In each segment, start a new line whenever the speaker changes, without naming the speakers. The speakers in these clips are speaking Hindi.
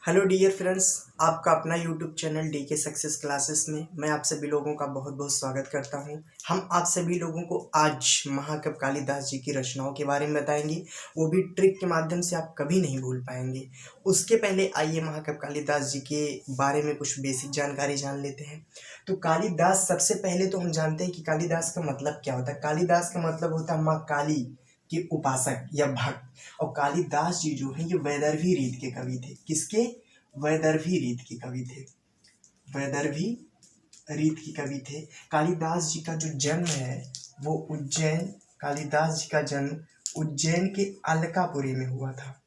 हेलो डियर फ्रेंड्स, आपका अपना यूट्यूब चैनल डी के सक्सेस क्लासेस में मैं आप सभी लोगों का बहुत बहुत स्वागत करता हूं। हम आप सभी लोगों को आज महाकवि कालिदास जी की रचनाओं के बारे में बताएंगे, वो भी ट्रिक के माध्यम से आप कभी नहीं भूल पाएंगे। उसके पहले आइए महाकवि कालिदास जी के बारे में कुछ बेसिक जानकारी जान लेते हैं। तो कालिदास, सबसे पहले तो हम जानते हैं कि कालिदास का मतलब क्या होता है। कालिदास का मतलब होता है माँ काली के उपासक या भक्त। और कालिदास जी जो हैं ये वैदर्भी रीत के कवि थे। किसके? वैदर्भी रीत के कवि थे। वैदर्भी रीत के कवि थे। कालिदास जी का जो जन्म है वो उज्जैन, कालिदास जी का जन्म उज्जैन के अलकापुरी में हुआ था।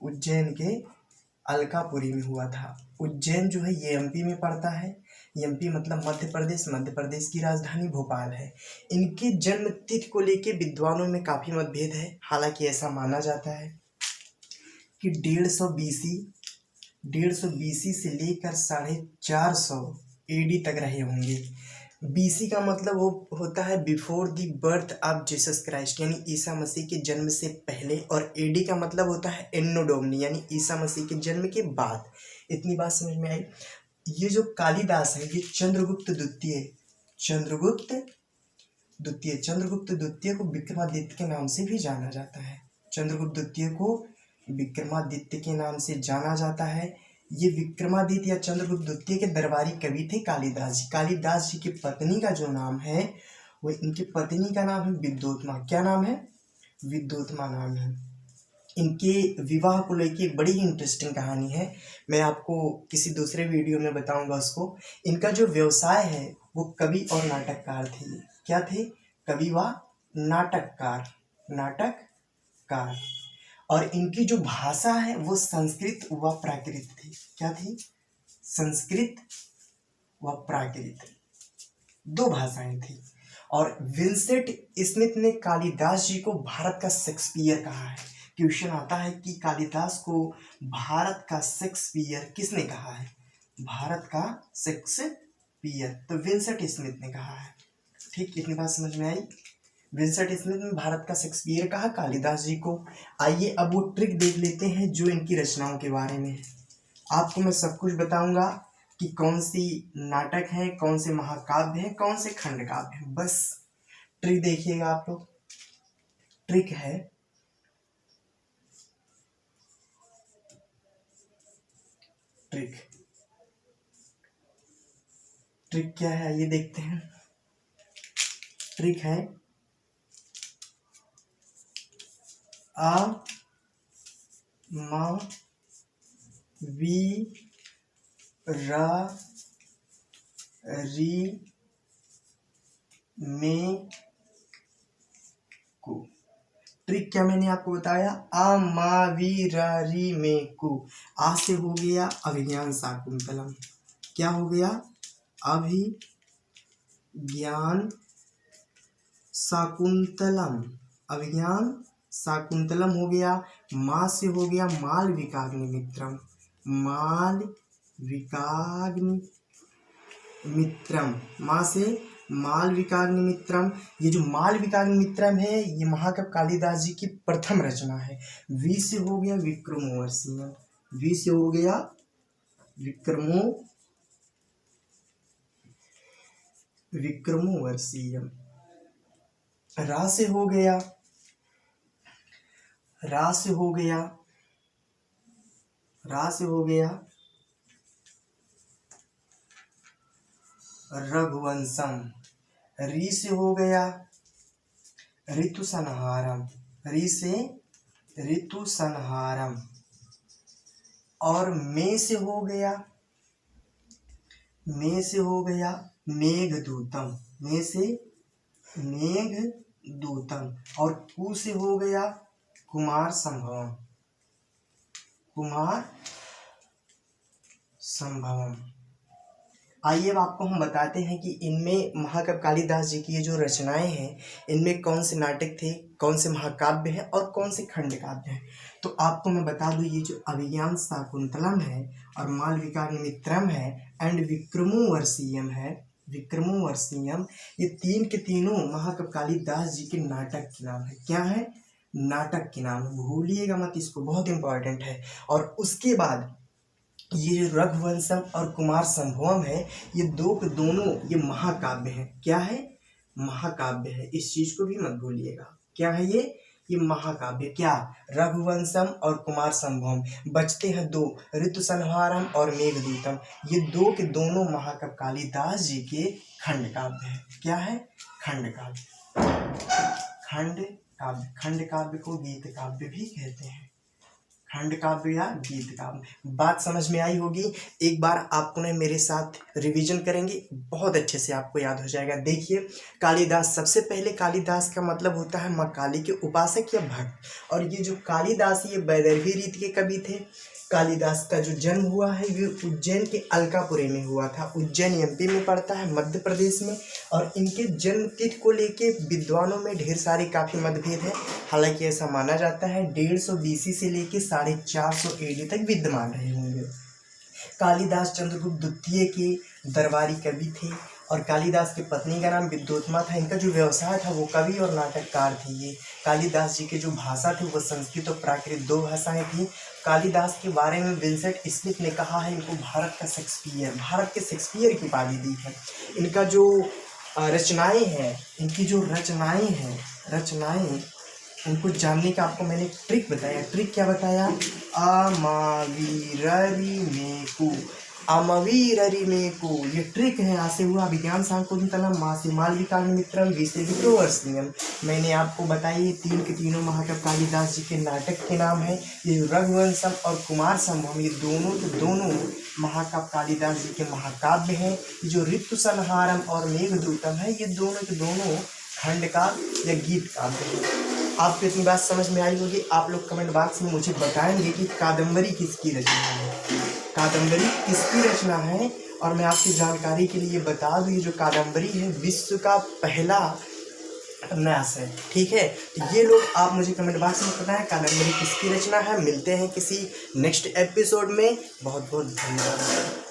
उज्जैन के अलकापुरी में हुआ था। उज्जैन जो है ये एमपी में पड़ता है। एमपी मतलब मध्य प्रदेश। मध्य प्रदेश की राजधानी भोपाल है। इनके जन्म तिथि को लेके विद्वानों में काफी मतभेद है। हालांकि ऐसा माना जाता है कि 150 बीसी से लेकर 450 एडी तक रहे होंगे। बीसी का मतलब वो होता है before the birth of Jesus Christ, यानी ईसा मसीह के जन्म से पहले। और एडी का मतलब होता है एन्नो डोमिनी, यानी ईसा मसीह के जन्म के बाद। इतनी बात समझ में आई। ये जो कालिदास है ये चंद्रगुप्त द्वितीय को विक्रमादित्य के नाम से भी जाना जाता है। चंद्रगुप्त द्वितीय को विक्रमादित्य के नाम से जाना जाता है। ये विक्रमादित्य या चंद्रगुप्त द्वितीय के दरबारी कवि थे कालिदास जी। कालिदास जी की पत्नी का जो नाम है वो, इनकी पत्नी का नाम है विद्योत्मा। क्या नाम है? विद्योत्मा नाम है। इनके विवाह को लेके एक बड़ी ही इंटरेस्टिंग कहानी है। मैं आपको किसी दूसरे वीडियो में बताऊंगा उसको। इनका जो व्यवसाय है वो कवि और नाटककार थे। क्या थे? कवि व नाटककार। और इनकी जो भाषा है वो संस्कृत व प्राकृत थी। क्या थी? संस्कृत व प्राकृत, दो भाषाएं थी। और विंसेंट स्मिथ ने कालिदास जी को भारत का शेक्सपियर कहा है। क्वेश्चन आता है कि कालिदास को भारत का शेक्सपियर किसने कहा है? भारत का शेक्सपियर तो विंसेंट स्मिथ ने कहा है। ठीक, इतनी बात समझ में आई। विंसेंट स्मिथ ने भारत का शेक्सपियर कहा कालिदास जी को। आइए अब वो ट्रिक देख लेते हैं जो इनकी रचनाओं के बारे में है। आपको मैं सब कुछ बताऊंगा कि कौन सी नाटक है, कौन से महाकाव्य हैं, कौन से खंड काव्य हैं। बस ट्रिक देखिएगा आप लोग। ट्रिक है, ट्रिक क्या है ये देखते हैं। ट्रिक है आ मा वी रा री मे को। ट्रिक क्या मैंने आपको बताया? आ मा वी रा री मे को। आ से हो गया अभिज्ञान शाकुंतलम। क्या हो गया? अभिज्ञान शाकुंतलम। अभिज्ञान शाकुंतलम हो गया। माँ से हो गया मालविकाग्निमित्रम। मालविकाग्निमित्रम, माँ से मालविकाग्निमित्रम। ये जो मालविकाग्निमित्रम है ये महाकवि कालिदास जी की प्रथम रचना है। वी से हो गया विक्रमोर्वशीयम। वी से हो गया विक्रमोर्वशीयम। रा से हो गया रघुवंशम। री से हो गया ऋतुसंहारम। री से ऋतुसंहारम। और मे से हो गया मेघदूतम। मे से मेघदूतम। और कु से हो गया कुमार संभवम। आइए अब आपको हम बताते हैं कि इनमें महाकवि कालिदास जी की ये जो रचनाएं हैं इनमें कौन से नाटक थे, कौन से महाकाव्य हैं और कौन से खंड काव्य हैं। तो आपको मैं बता दूं, ये जो अभिज्ञान शाकुंतलम है और मालविकाग्निमित्रम है एंड विक्रमोर्वशीयम, ये तीन के तीनों महाकवि कालिदास जी के नाटक के नाम है। क्या है? नाटक के नाम। भूलिएगा मत इसको, बहुत इंपॉर्टेंट है। और उसके बाद ये जो रघुवंशम और कुमार संभवम है, ये दोनों ये महाकाव्य है। क्या है? महाकाव्य है। इस चीज को भी मत भूलिएगा। क्या है ये महाकाव्य। क्या? रघुवंशम और कुमार संभवम। बचते हैं दो, ऋतु संहारम और मेघदूतम। ये दो के दोनों महाकाव्य कालिदास जी के खंड काव्य है। क्या है? खंड काव्य। खंड काव्य, खंड काव्य को गीत काव्य भी कहते हैं। खंड काव्य या गीत काव्य। बात समझ में आई होगी। एक बार आप पुनः मेरे साथ रिवीजन करेंगे, बहुत अच्छे से आपको याद हो जाएगा। देखिए, कालिदास, सबसे पहले कालिदास का मतलब होता है माँ काली के उपासक या भक्त। और ये जो कालिदास, ये वैदर्भी रीति के कवि थे। कालिदास का जो जन्म हुआ है ये उज्जैन के अलकापुरी में हुआ था। उज्जैन एमपी में पड़ता है, मध्य प्रदेश में। और इनके जन्म तिथि को लेके विद्वानों में ढेर सारे काफ़ी मतभेद है। हालांकि ऐसा माना जाता है 150 BC से लेके 450 AD तक विद्यमान रहे होंगे। कालिदास चंद्रगुप्त द्वितीय के दरबारी कवि थे। और कालिदास की पत्नी का नाम विद्योत्मा था। इनका जो व्यवसाय था वो कवि और नाटककार थे। ये कालिदास जी के जो भाषा थी वो संस्कृत और प्राकृत दो भाषाएं थी। कालिदास के बारे में विंसेंट स्मिथ ने कहा है इनको भारत का शेक्सपियर, भारत के शेक्सपियर की उपाधि दी है। इनका जो रचनाएं हैं, इनकी जो रचनाएं उनको जानने का आपको मैंने ट्रिक बताया। ट्रिक क्या बताया? अमवीररिमेकु, ये ट्रिक है। आसे हुआ विज्ञान शाकुंतलम, मासे मालविका मित्रम, विषय विप्रोवर्षियम। मैंने आपको बताया ये तीन के तीनों महाकाव्य कालिदास जी के नाटक के नाम है। ये रघुवंशम और कुमार संभवम, ये दोनों के दोनों महाकाव्य कालिदास जी के महाकाव्य हैं। जो ऋतु संहारम और मेघदूतम है, ये दोनों के दोनों खंड काव्य या गीत काव्य है। आपको इतनी बात समझ में आई होगी। आप लोग कमेंट बॉक्स में मुझे बताएंगे कि कादम्बरी किसकी रचना है। कादम्बरी किसकी रचना है? और मैं आपकी जानकारी के लिए बता दूँ, ये जो कादम्बरी है विश्व का पहला उपन्यास है। ठीक है, तो ये लोग आप मुझे कमेंट बॉक्स में बताएं कादम्बरी किसकी रचना है। मिलते हैं किसी नेक्स्ट एपिसोड में। बहुत बहुत धन्यवाद।